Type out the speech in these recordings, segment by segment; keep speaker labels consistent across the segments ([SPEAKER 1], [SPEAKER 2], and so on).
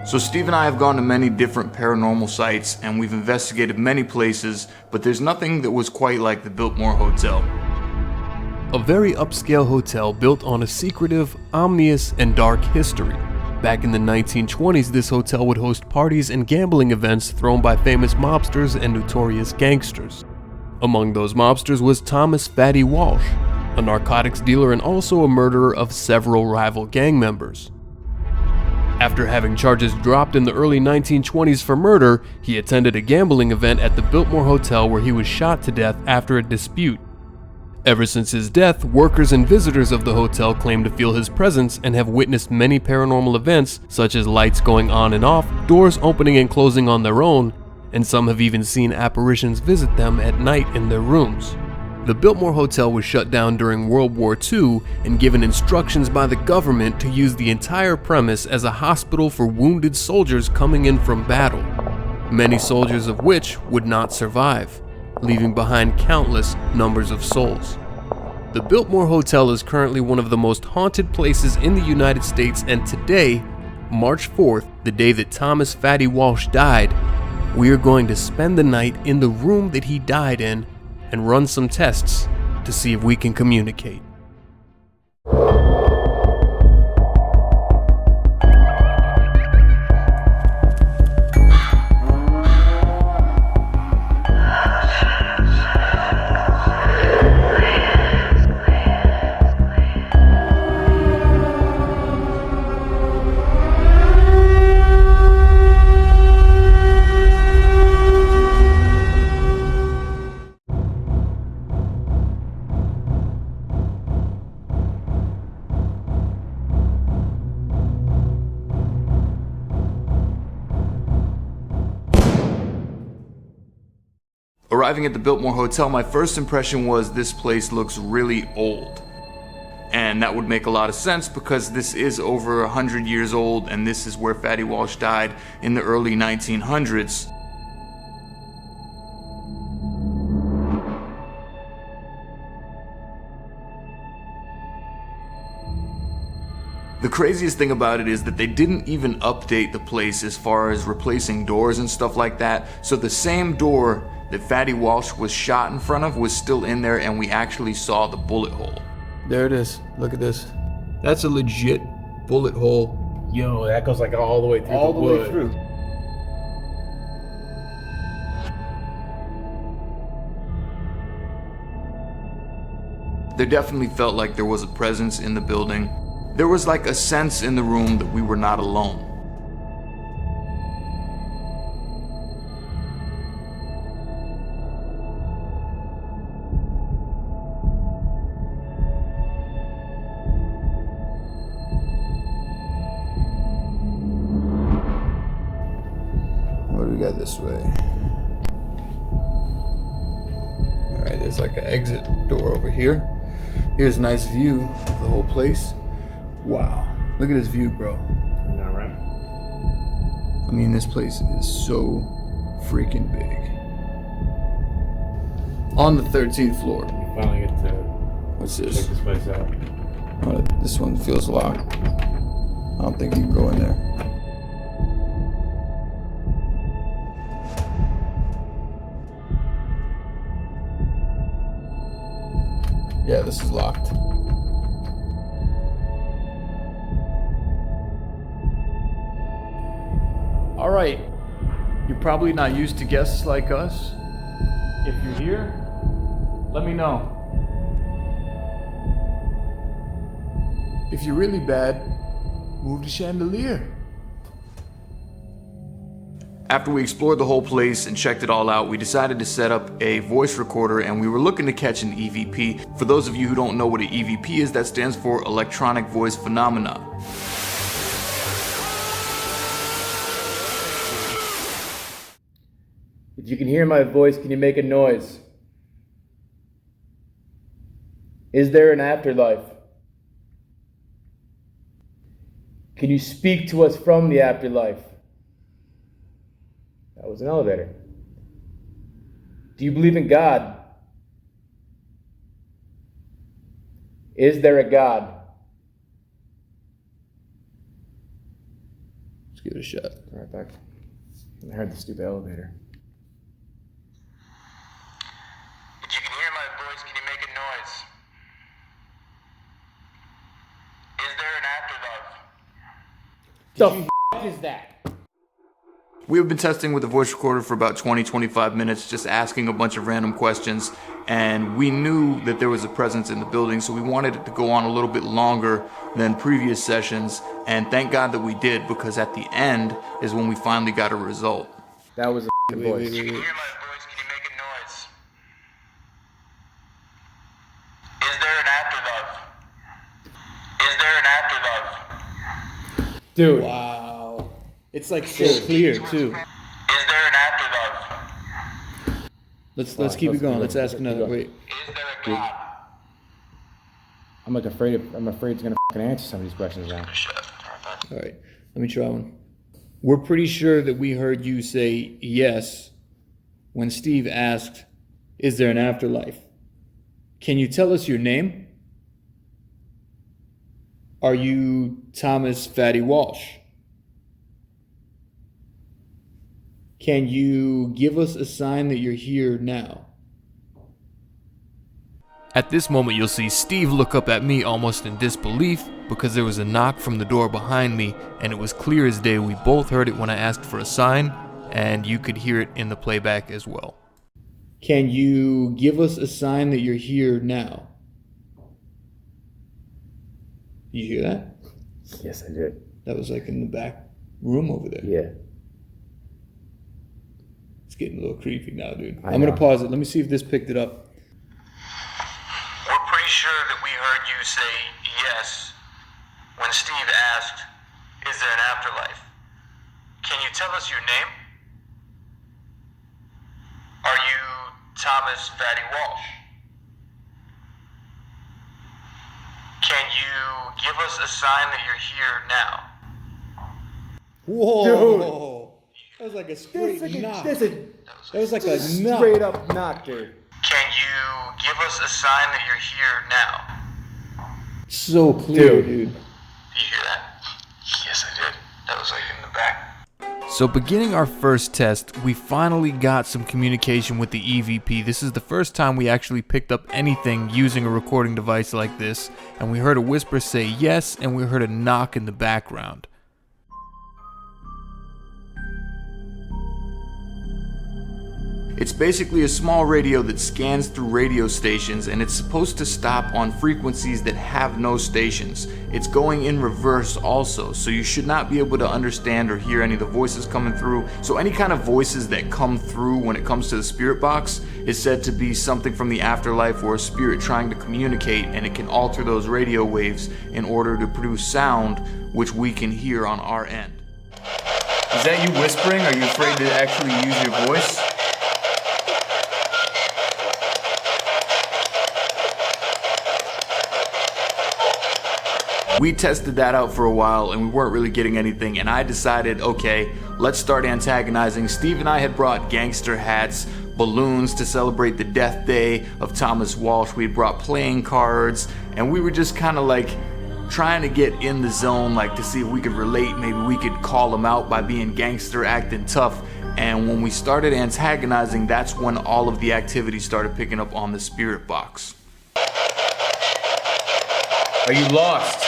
[SPEAKER 1] So Steve and I have gone to many different paranormal sites and we've investigated many places, but there's nothing that was quite like the Biltmore Hotel.
[SPEAKER 2] A very upscale hotel built on a secretive, ominous, and dark history. Back in the 1920s, this hotel would host parties and gambling events thrown by famous mobsters and notorious gangsters. Among those mobsters was Thomas Fatty Walsh, a narcotics dealer and also a murderer of several rival gang members. After having charges dropped in the early 1920s for murder, he attended a gambling event at the Biltmore Hotel where he was shot to death after a dispute. Ever since his death, workers and visitors of the hotel claim to feel his presence and have witnessed many paranormal events such as lights going on and off, doors opening and closing on their own, and some have even seen apparitions visit them at night in their rooms. The Biltmore Hotel was shut down during World War II and given instructions by the government to use the entire premise as a hospital for wounded soldiers coming in from battle, many soldiers of which would not survive, leaving behind countless numbers of souls. The Biltmore Hotel is currently one of the most haunted places in the United States, and today, March 4th, the day that Thomas Fatty Walsh died, we are going to spend the night in the room that he died in and run some tests to see if we can communicate.
[SPEAKER 1] Arriving at the Biltmore Hotel, my first impression was this place looks really old. And that would make a lot of sense because this is over 100 years old and this is where Fatty Walsh died in the early 1900s. The craziest thing about it is that they didn't even update the place as far as replacing doors and stuff like that. So the same door that Fatty Walsh was shot in front of was still in there, and we actually saw the bullet hole.
[SPEAKER 2] There it is. Look at this. That's a legit bullet hole.
[SPEAKER 3] Yo, that goes like all the way through
[SPEAKER 2] All
[SPEAKER 3] the
[SPEAKER 2] the
[SPEAKER 3] wood.
[SPEAKER 2] way through.
[SPEAKER 1] There definitely felt like there was a presence in the building. There was like a sense in the room that we were not alone.
[SPEAKER 2] What do we got this way? Alright, there's like an exit door over here. Here's a nice view of the whole place. Wow. Look at this view, bro.
[SPEAKER 3] Isn't that right?
[SPEAKER 2] I mean, this place is so freaking big. On the 13th floor.
[SPEAKER 3] We finally get to
[SPEAKER 2] What's
[SPEAKER 3] check
[SPEAKER 2] this?
[SPEAKER 3] this place out.
[SPEAKER 2] This one feels locked. I don't think you can go in there. Yeah, this is locked.
[SPEAKER 4] All right, you're probably not used to guests like us. If you're here, let me know. If you're really bad, move the chandelier.
[SPEAKER 1] After we explored the whole place and checked it all out, we decided to set up a voice recorder and we were looking to catch an EVP. For those of you who don't know what an EVP is, that stands for Electronic Voice Phenomena.
[SPEAKER 3] If you can hear my voice, can you make a noise? Is there an afterlife? Can you speak to us from the afterlife? That was an elevator. Do you believe in God? Is there a God?
[SPEAKER 2] Let's give
[SPEAKER 4] it a shot.
[SPEAKER 3] Right back. I heard the stupid elevator.
[SPEAKER 5] If you can hear my voice, can you make a noise? Is there an afterlife?
[SPEAKER 3] The f is that?
[SPEAKER 1] We have been testing with the voice recorder for about 20-25 minutes, just asking a bunch of random questions, and we knew that there was a presence in the building, so we wanted it to go on a little bit longer than previous sessions, and thank God that we did, because at the end is when we finally got a result.
[SPEAKER 3] That was a voice.
[SPEAKER 5] If you can hear my voice, can you make a noise? Is there an afterlife? Is there an afterlife?
[SPEAKER 3] Dude.
[SPEAKER 4] Wow. It's like so clear too.
[SPEAKER 5] Is there an afterlife?
[SPEAKER 4] Let's keep it going. Let's ask another. Wait.
[SPEAKER 5] Is there a God?
[SPEAKER 3] I'm afraid he's gonna fucking answer some of these questions now.
[SPEAKER 4] All right. Let me try one. We're pretty sure that we heard you say yes when Steve asked, "Is there an afterlife?" Can you tell us your name? Are you Thomas Fatty Walsh? Can you give us a sign that you're here now?
[SPEAKER 2] At this moment, you'll see Steve look up at me almost in disbelief because there was a knock from the door behind me, and it was clear as day. We both heard it when I asked for a sign, and you could hear it in the playback as well.
[SPEAKER 4] Can you give us a sign that you're here now? You hear that?
[SPEAKER 3] Yes, I did.
[SPEAKER 4] That was like in the back room over there.
[SPEAKER 3] Yeah.
[SPEAKER 4] It's getting a little creepy now, dude.
[SPEAKER 3] I
[SPEAKER 4] I'm going
[SPEAKER 3] know.
[SPEAKER 4] to pause it. Let me see if this picked it up.
[SPEAKER 5] We're pretty sure that we heard you say yes when Steve asked, "Is there an afterlife?" Can you tell us your name? Are you Thomas Fatty Walsh? Can you give us a sign that you're here now?
[SPEAKER 4] Whoa! That was like a straight knock.
[SPEAKER 3] That
[SPEAKER 4] was like a knock.
[SPEAKER 3] straight up knock, dude.
[SPEAKER 5] Can you give us a sign that you're here now?
[SPEAKER 4] So clear, dude.
[SPEAKER 5] Did you hear that? Yes, I did. That was like in the back.
[SPEAKER 2] So beginning our first test, we finally got some communication with the EVP. This is the first time we actually picked up anything using a recording device like this, and we heard a whisper say yes, and we heard a knock in the background.
[SPEAKER 1] It's basically a small radio that scans through radio stations, and it's supposed to stop on frequencies that have no stations. It's going in reverse also, so you should not be able to understand or hear any of the voices coming through. So any kind of voices that come through when it comes to the spirit box is said to be something from the afterlife or a spirit trying to communicate, and it can alter those radio waves in order to produce sound which we can hear on our end. Is that you whispering? Are you afraid to actually use your voice? We tested that out for a while and we weren't really getting anything, and I decided, okay, let's start antagonizing. Steve and I had brought gangster hats, balloons to celebrate the death day of Thomas Walsh. We had brought playing cards, and we were just kind of like trying to get in the zone, like to see if we could relate. Maybe we could call him out by being gangster, acting tough. And when we started antagonizing, that's when all of the activity started picking up on the spirit box. Are you lost?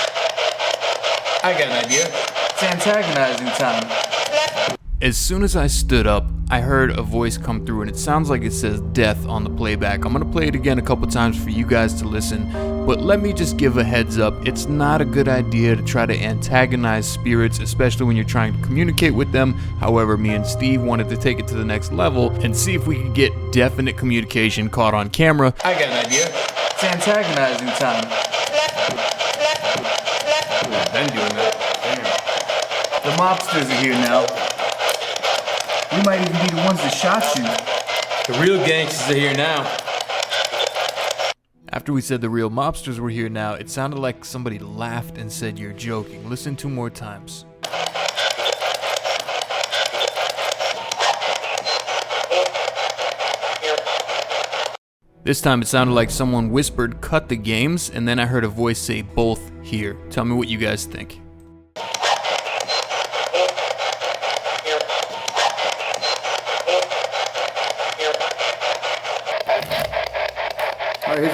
[SPEAKER 1] I got an idea. It's antagonizing time.
[SPEAKER 2] As soon as I stood up, I heard a voice come through, and it sounds like it says death on the playback. I'm going to play it again a couple times for you guys to listen, but let me just give a heads up. It's not a good idea to try to antagonize spirits, especially when you're trying to communicate with them. However, me and Steve wanted to take it to the next level and see if we could get definite communication caught on camera.
[SPEAKER 1] I got an idea. It's antagonizing time.
[SPEAKER 3] Been doing that.
[SPEAKER 1] The mobsters are here now. We might even be the ones that shot you.
[SPEAKER 3] The real gangsters are here now.
[SPEAKER 2] After we said the real mobsters were here now, it sounded like somebody laughed and said, "You're joking." Listen 2 more times. This time it sounded like someone whispered, "Cut the games," and then I heard a voice say, "Both here." Tell me what you guys think.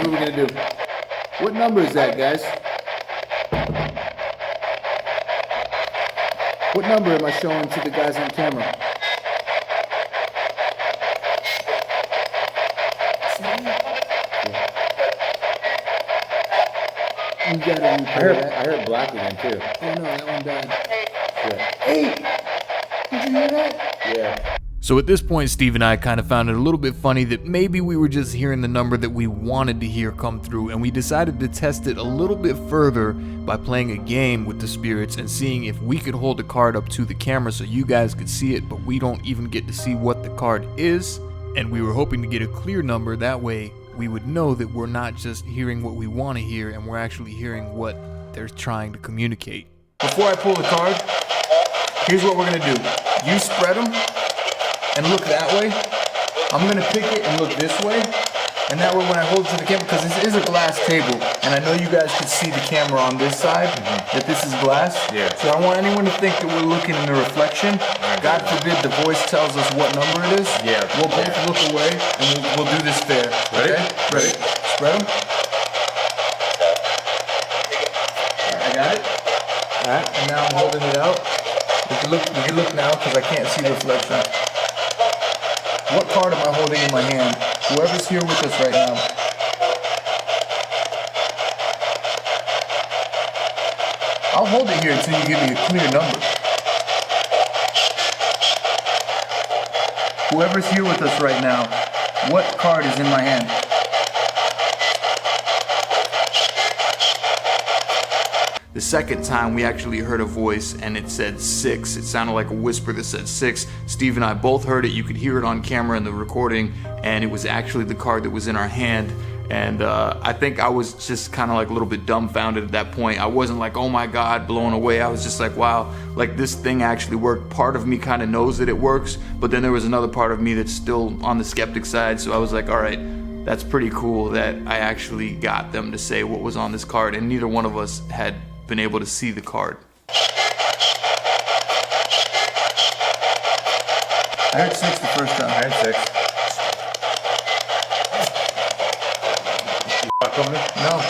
[SPEAKER 3] what we're gonna do. What number is that, guys? What number am I showing to the guys on camera?
[SPEAKER 6] You gotta
[SPEAKER 3] I
[SPEAKER 6] replay that.
[SPEAKER 3] heard black again too.
[SPEAKER 6] Oh no, that one died.
[SPEAKER 3] Yeah.
[SPEAKER 6] 8! Did you hear that?
[SPEAKER 3] Yeah.
[SPEAKER 1] So at this point, Steve and I kind of found it a little bit funny that maybe we were just hearing the number that we wanted to hear come through, and we decided to test it a little bit further by playing a game with the spirits and seeing if we could hold the card up to the camera so you guys could see it, but we don't even get to see what the card is. And we were hoping to get a clear number, that way we would know that we're not just hearing what we want to hear and we're actually hearing what they're trying to communicate. Before I pull the card, here's what we're going to do. You spread them and look that way. I'm going to pick it and look this way. And that way when I hold it to the camera, because this is a glass table, and I know you guys could see the camera on this side, that this is glass.
[SPEAKER 3] Yeah.
[SPEAKER 1] So I don't want anyone to think that we're looking in the reflection. God forbid the voice tells us what number it is.
[SPEAKER 3] Yeah.
[SPEAKER 1] We'll both look away, and we'll do this fair.
[SPEAKER 3] Ready?
[SPEAKER 1] Okay? Ready. Spread them. I got it. Alright, and now I'm holding it out. We can look now, because I can't see the reflection. What card am I holding in my hand? Whoever's here with us right now. I'll hold it here until you give me a clear number. Whoever's here with us right now, what card is in my hand? The second time we actually heard a voice and it said 6. It sounded like a whisper that said 6. Steve and I both heard it. You could hear it on camera in the recording, and it was actually the card that was in our hand. And I think I was just kind of like a little bit dumbfounded at that point. I wasn't like, oh my God, blown away. I was just like, wow, like this thing actually worked. Part of me kind of knows that it works, but then there was another part of me that's still on the skeptic side. So I was like, all right, that's pretty cool that I actually got them to say what was on this card, and neither one of us had been able to see the card. I heard 6 the first time.
[SPEAKER 3] I heard 6.
[SPEAKER 1] No.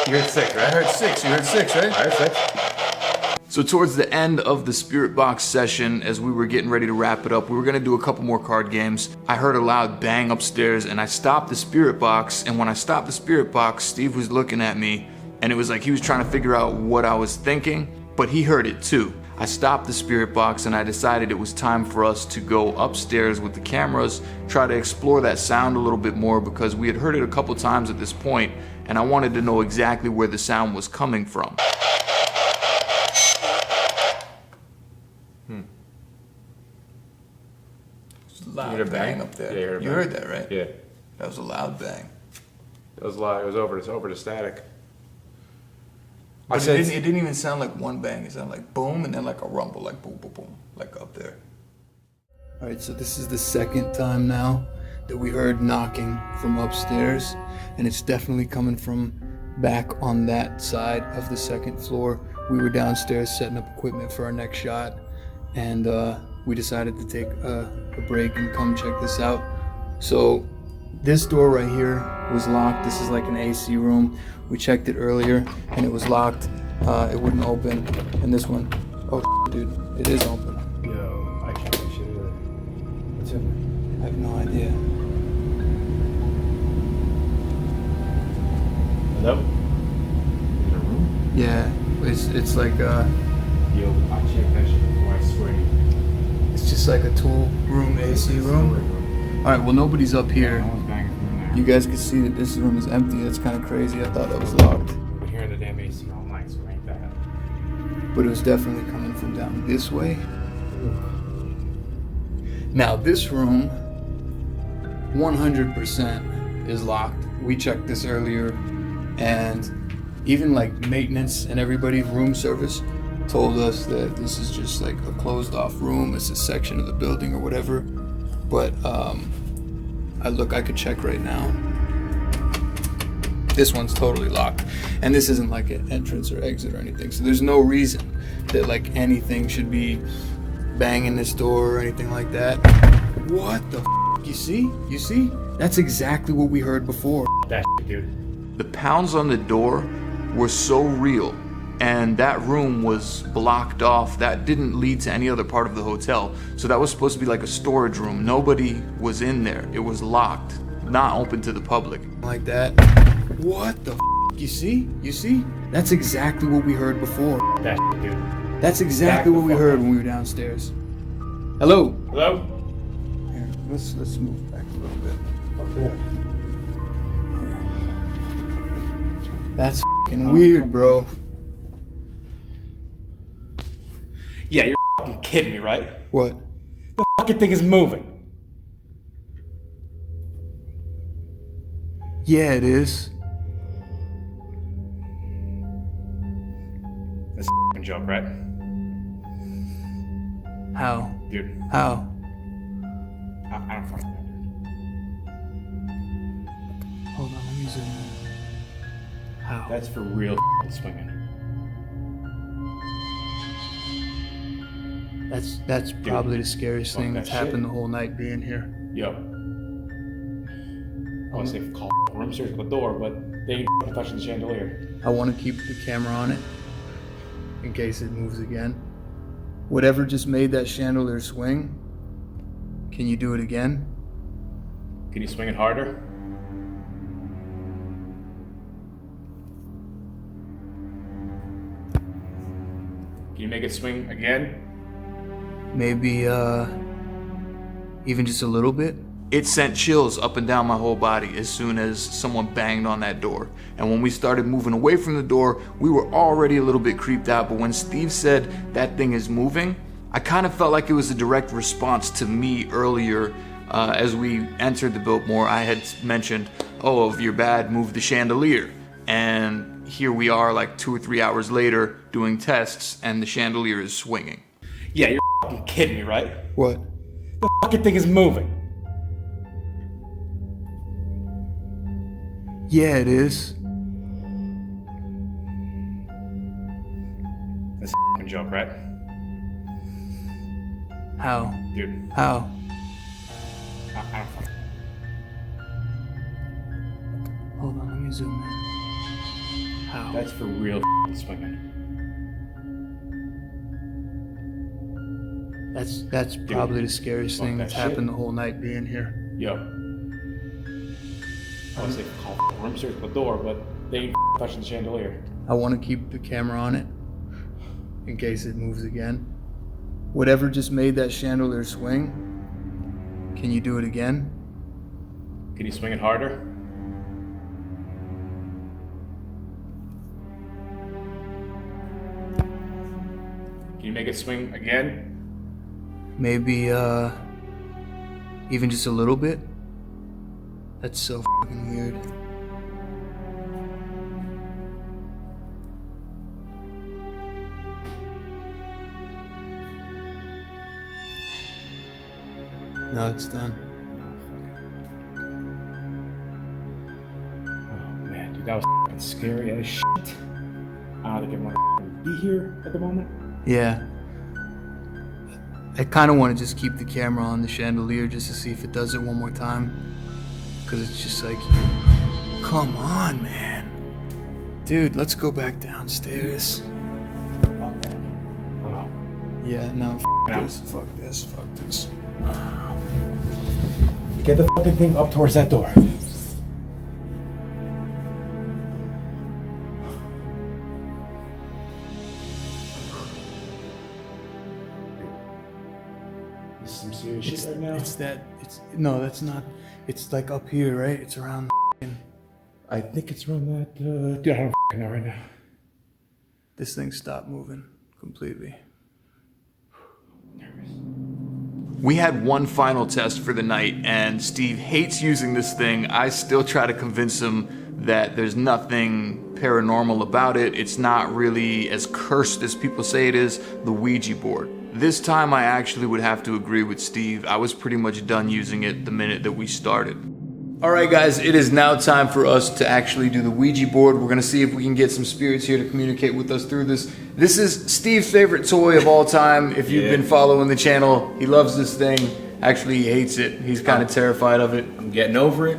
[SPEAKER 3] You heard 6,
[SPEAKER 1] I
[SPEAKER 3] right?
[SPEAKER 1] heard 6. You heard 6, right?
[SPEAKER 3] I heard 6.
[SPEAKER 1] So towards the end of the spirit box session, as we were getting ready to wrap it up, we were going to do a couple more card games. I heard a loud bang upstairs, and I stopped the spirit box, and when I stopped the spirit box, Steve was looking at me, and it was like he was trying to figure out what I was thinking, but he heard it too. I stopped the spirit box and I decided it was time for us to go upstairs with the cameras, try to explore that sound a little bit more, because we had heard it a couple times at this point, and I wanted to know exactly where the sound was coming from. Loud
[SPEAKER 3] You heard a
[SPEAKER 1] bang
[SPEAKER 3] bang?
[SPEAKER 1] up there.
[SPEAKER 3] Yeah, you heard a
[SPEAKER 1] You
[SPEAKER 3] bang.
[SPEAKER 1] heard that, right?
[SPEAKER 3] Yeah.
[SPEAKER 1] That was a loud bang.
[SPEAKER 3] It was loud. It was over the static.
[SPEAKER 1] But it didn't even sound like one bang. It sounded like boom and then like a rumble, like boom, boom, boom, like up there.
[SPEAKER 2] Alright, so this is the second time now that we heard knocking from upstairs, and it's definitely coming from back on that side of the second floor. We were downstairs setting up equipment for our next shot, and we decided to take a break and come check this out. So this door right here was locked. This is like an AC room. We checked it earlier and it was locked. It wouldn't open. And this one, oh dude, it is open.
[SPEAKER 3] Yo, I can't make shit either. What's in
[SPEAKER 2] I have no idea.
[SPEAKER 3] there? Hello? In a room?
[SPEAKER 2] Yeah, it's like
[SPEAKER 3] Yo, I checked that shit before, I swear to you.
[SPEAKER 2] it's just like a tool room, AC room. All right, well nobody's up here.
[SPEAKER 3] No one's banging from in there.
[SPEAKER 2] You guys can see that this room is empty. That's kind of crazy. I thought that was locked,
[SPEAKER 3] We've been hearing the damn AC all night, so it ain't bad.
[SPEAKER 2] but it was definitely coming from down this way. Now this room, 100% is locked. We checked this earlier, and even like maintenance and everybody, room service, told us that this is just like a closed off room. It's a section of the building or whatever. But I could check right now. This one's totally locked, and this isn't like an entrance or exit or anything. So there's no reason that like anything should be banging this door or anything like that. What the f***? You see? That's exactly what we heard before.
[SPEAKER 3] That shit
[SPEAKER 4] dude.
[SPEAKER 1] The pounds on the door were so real, and that room was blocked off. That didn't lead to any other part of the hotel. So that was supposed to be like a storage room. Nobody was in there. It was locked, not open to the public.
[SPEAKER 2] Like that. What the f? You see? You see? That's exactly what we heard before.
[SPEAKER 4] That dude.
[SPEAKER 2] That's exactly what we heard when we were downstairs. Hello?
[SPEAKER 4] Hello?
[SPEAKER 2] Here, let's move back a little bit. That's f***ing weird, bro.
[SPEAKER 3] Yeah, you're fucking kidding me, right?
[SPEAKER 2] What?
[SPEAKER 3] The fucking thing is moving.
[SPEAKER 2] Yeah, it is.
[SPEAKER 3] That's a fucking joke, right?
[SPEAKER 2] How?
[SPEAKER 3] Dude,
[SPEAKER 2] How?
[SPEAKER 3] I don't fucking know.
[SPEAKER 2] Hold on, let me zoom in. How?
[SPEAKER 3] That's for real swinging.
[SPEAKER 2] That's probably the scariest thing
[SPEAKER 3] that
[SPEAKER 2] that's happened
[SPEAKER 3] shit.
[SPEAKER 2] the whole night being here.
[SPEAKER 3] Yo. I want to say call room service at the door, but they ain't fucking touching the chandelier.
[SPEAKER 2] I want to keep the camera on it in case it moves again. Whatever just made that chandelier swing, can you do it again?
[SPEAKER 3] Can you swing it harder? Can you make it swing again?
[SPEAKER 2] Maybe, even just a little bit?
[SPEAKER 1] It sent chills up and down my whole body as soon as someone banged on that door. And when we started moving away from the door, we were already a little bit creeped out. But when Steve said that thing is moving, I kind of felt like it was a direct response to me earlier. As we entered the Biltmore, I had mentioned, oh, if you're bad, move the chandelier. And here we are like 2 or 3 hours later doing tests and the chandelier is swinging.
[SPEAKER 3] Yeah, you're fucking kidding me, right?
[SPEAKER 2] What?
[SPEAKER 3] The fucking thing is moving.
[SPEAKER 2] Yeah, it is.
[SPEAKER 3] That's a fucking joke, right?
[SPEAKER 2] How?
[SPEAKER 3] Dude,
[SPEAKER 2] How?
[SPEAKER 3] I don't fucking know.
[SPEAKER 2] Hold on, let me zoom in. How?
[SPEAKER 3] That's for real swinging.
[SPEAKER 2] That's probably the scariest thing
[SPEAKER 3] that
[SPEAKER 2] that's
[SPEAKER 3] shit.
[SPEAKER 2] happened the whole night being here.
[SPEAKER 3] Yo. I want to say call room service at the door, but they ain't touching the chandelier.
[SPEAKER 2] I want to keep the camera on it in case it moves again. Whatever just made that chandelier swing, can you do it again?
[SPEAKER 3] Can you swing it harder? Can you make it swing again?
[SPEAKER 2] Maybe, even just a little bit? That's so fucking weird. No, it's done.
[SPEAKER 3] Oh man, dude, that was fucking scary as shit. I don't think I want to be here at the moment.
[SPEAKER 2] Yeah. I kind of want to just keep the camera on the chandelier just to see if it does it one more time. Because it's just like, come on, man. Dude, let's go back downstairs.
[SPEAKER 3] Oh.
[SPEAKER 2] Yeah, no,
[SPEAKER 3] No.
[SPEAKER 2] fuck this.
[SPEAKER 3] Get the fucking thing up towards that door. This is some serious shit right now.
[SPEAKER 2] No, that's not, it's like up here, right? It's around
[SPEAKER 3] I think it's around that, dude, I don't fucking know right now.
[SPEAKER 2] this thing stopped moving completely.
[SPEAKER 1] We had one final test for the night, and Steve hates using this thing. I still try to convince him that there's nothing paranormal about it. It's not really as cursed as people say it is, the Ouija board. This time I actually would have to agree with Steve. I was pretty much done using it the minute that we started. Alright guys, it is now time for us to actually do the Ouija board. We're gonna see if we can get some spirits here to communicate with us through this. This is Steve's favorite toy of all time. If you've been following the channel, he loves this thing. Actually, he hates it. He's kind of terrified of it.
[SPEAKER 7] I'm getting over it.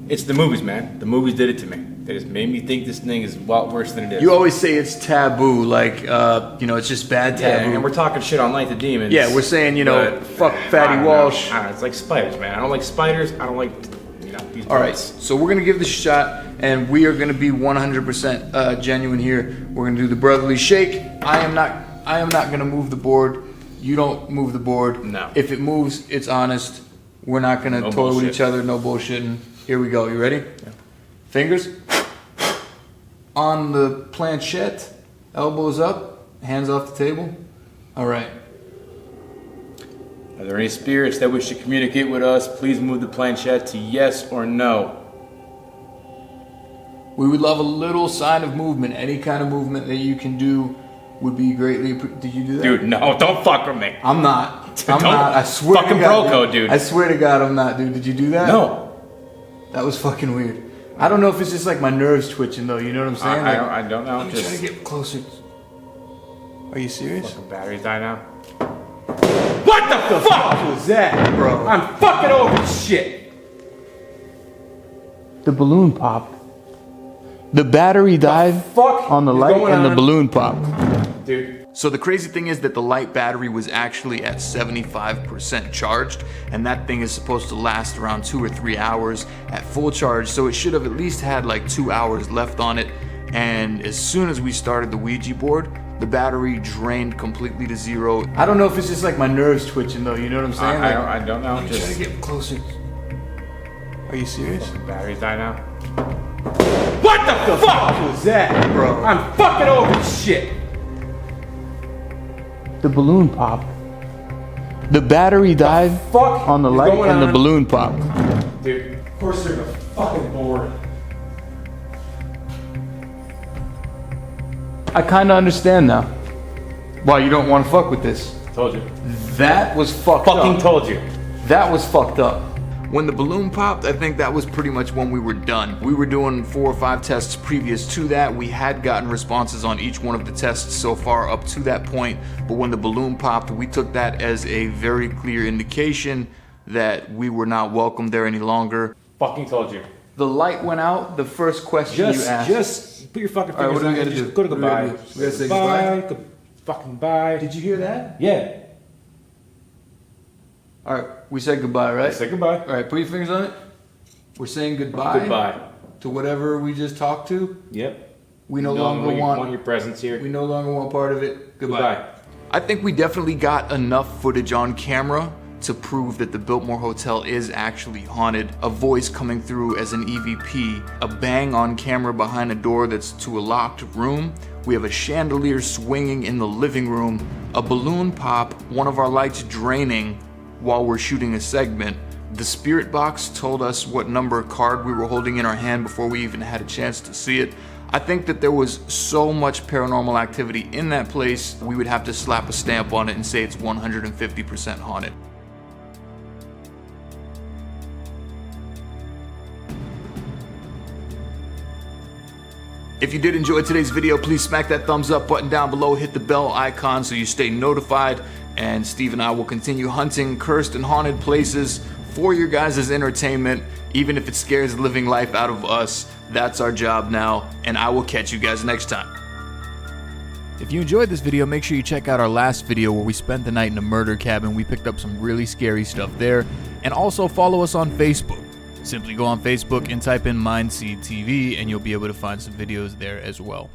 [SPEAKER 3] It's the movies, man. The movies did it to me. They just made me think this thing is a lot worse than it is.
[SPEAKER 1] You always say it's taboo, like, it's just bad
[SPEAKER 3] yeah,
[SPEAKER 1] taboo.
[SPEAKER 3] and we're talking shit on Night of the Demons.
[SPEAKER 1] Yeah, we're saying,
[SPEAKER 3] but
[SPEAKER 1] fuck
[SPEAKER 3] I
[SPEAKER 1] Fatty
[SPEAKER 3] don't know.
[SPEAKER 1] Walsh.
[SPEAKER 3] I don't know, it's like spiders, man. I don't like spiders. I don't like, these
[SPEAKER 1] All right,
[SPEAKER 3] bugs.
[SPEAKER 1] so we're gonna give this a shot, and we are gonna be 100% genuine here. We're gonna do the brotherly shake. I am not gonna move the board. You don't move the board.
[SPEAKER 3] No.
[SPEAKER 1] If it moves, it's honest. We're not gonna
[SPEAKER 3] No
[SPEAKER 1] toy with
[SPEAKER 3] bullshit.
[SPEAKER 1] each other. No bullshitting. Here we go. You ready? Yeah. Fingers on the planchette. Elbows up. Hands off the table. All right.
[SPEAKER 3] Are there any spirits that wish to communicate with us? Please move the planchette to yes or no.
[SPEAKER 1] We would love a little sign of movement. Any kind of movement that you can do would be greatly. Did you do that?
[SPEAKER 3] Dude, no, don't fuck with me.
[SPEAKER 1] I'm not. I'm
[SPEAKER 3] Don't
[SPEAKER 1] not. I swear
[SPEAKER 3] fucking
[SPEAKER 1] to God,
[SPEAKER 3] bro code, dude.
[SPEAKER 1] I swear to God, I'm not, dude. Did you do that?
[SPEAKER 3] No.
[SPEAKER 1] That was fucking weird. I don't know if it's just like my nerves twitching though. You know what I'm saying?
[SPEAKER 3] I don't know.
[SPEAKER 1] I'm trying to get closer. Are you serious?
[SPEAKER 3] Fucking batteries die now. What the fuck?
[SPEAKER 1] What was that, bro?
[SPEAKER 3] I'm fucking over this shit.
[SPEAKER 1] The balloon popped. The battery died
[SPEAKER 3] fuck
[SPEAKER 1] on the
[SPEAKER 3] is
[SPEAKER 1] light,
[SPEAKER 3] going
[SPEAKER 1] and the
[SPEAKER 3] on?
[SPEAKER 1] balloon popped.
[SPEAKER 3] Dude.
[SPEAKER 1] So the crazy thing is that the light battery was actually at 75% charged, and that thing is supposed to last around 2 or 3 hours at full charge, so it should have at least had like 2 hours left on it. And as soon as we started the Ouija board, the battery drained completely to zero. I don't know if it's just like my nerves twitching though, you know what I'm saying?
[SPEAKER 3] I don't know.
[SPEAKER 1] I'm trying to get closer. Are you serious?
[SPEAKER 3] Batteries die now. What the fuck?
[SPEAKER 1] What was that, bro?
[SPEAKER 3] I'm fucking over this shit.
[SPEAKER 1] The balloon popped. The battery died
[SPEAKER 3] Fuck
[SPEAKER 1] on the
[SPEAKER 3] is
[SPEAKER 1] light,
[SPEAKER 3] going
[SPEAKER 1] and the
[SPEAKER 3] on?
[SPEAKER 1] balloon popped.
[SPEAKER 3] Dude, of course there's a fucking board.
[SPEAKER 1] I kind of understand now. Why you don't want to fuck with this?
[SPEAKER 3] Told you.
[SPEAKER 1] That was fucked
[SPEAKER 3] Fucking
[SPEAKER 1] up.
[SPEAKER 3] told you.
[SPEAKER 1] That was fucked up. When the balloon popped, I think that was pretty much when we were done. We were doing 4 or 5 tests previous to that. We had gotten responses on each one of the tests so far up to that point, but when the balloon popped, we took that as a very clear indication that we were not welcome there any longer.
[SPEAKER 3] Fucking told you.
[SPEAKER 1] The light went out. The first question you asked.
[SPEAKER 3] Just put your fucking
[SPEAKER 1] All right,
[SPEAKER 3] fingers
[SPEAKER 1] what do we
[SPEAKER 3] on it.
[SPEAKER 1] gotta
[SPEAKER 3] Just
[SPEAKER 1] do?
[SPEAKER 3] go to
[SPEAKER 1] What do we
[SPEAKER 3] goodbye.
[SPEAKER 1] gotta do? We gotta say goodbye?
[SPEAKER 3] Good fucking bye.
[SPEAKER 1] Did you hear that?
[SPEAKER 3] Yeah.
[SPEAKER 1] All right, we said goodbye, right?
[SPEAKER 3] Say goodbye.
[SPEAKER 1] All right, put your fingers on it. We're saying goodbye.
[SPEAKER 3] Goodbye.
[SPEAKER 1] To whatever we just talked to.
[SPEAKER 3] Yep.
[SPEAKER 1] We no
[SPEAKER 3] No
[SPEAKER 1] longer want
[SPEAKER 3] your presence here.
[SPEAKER 1] We no longer want part of it. Goodbye.
[SPEAKER 3] Goodbye.
[SPEAKER 1] I think we definitely got enough footage on camera to prove that the Biltmore Hotel is actually haunted. A voice coming through as an EVP, a bang on camera behind a door that's to a locked room. We have a chandelier swinging in the living room, a balloon pop, one of our lights draining while we're shooting a segment. The spirit box told us what number card we were holding in our hand before we even had a chance to see it. I think that there was so much paranormal activity in that place, we would have to slap a stamp on it and say it's 150% haunted. If you did enjoy today's video, please smack that thumbs up button down below, hit the bell icon so you stay notified, and Steve and I will continue hunting cursed and haunted places for your guys' entertainment, even if it scares the living life out of us. That's our job now, and I will catch you guys next time. If you enjoyed this video, make sure you check out our last video where we spent the night in a murder cabin. We picked up some really scary stuff there, and also follow us on Facebook. Simply go on Facebook and type in MindSeed TV, and you'll be able to find some videos there as well.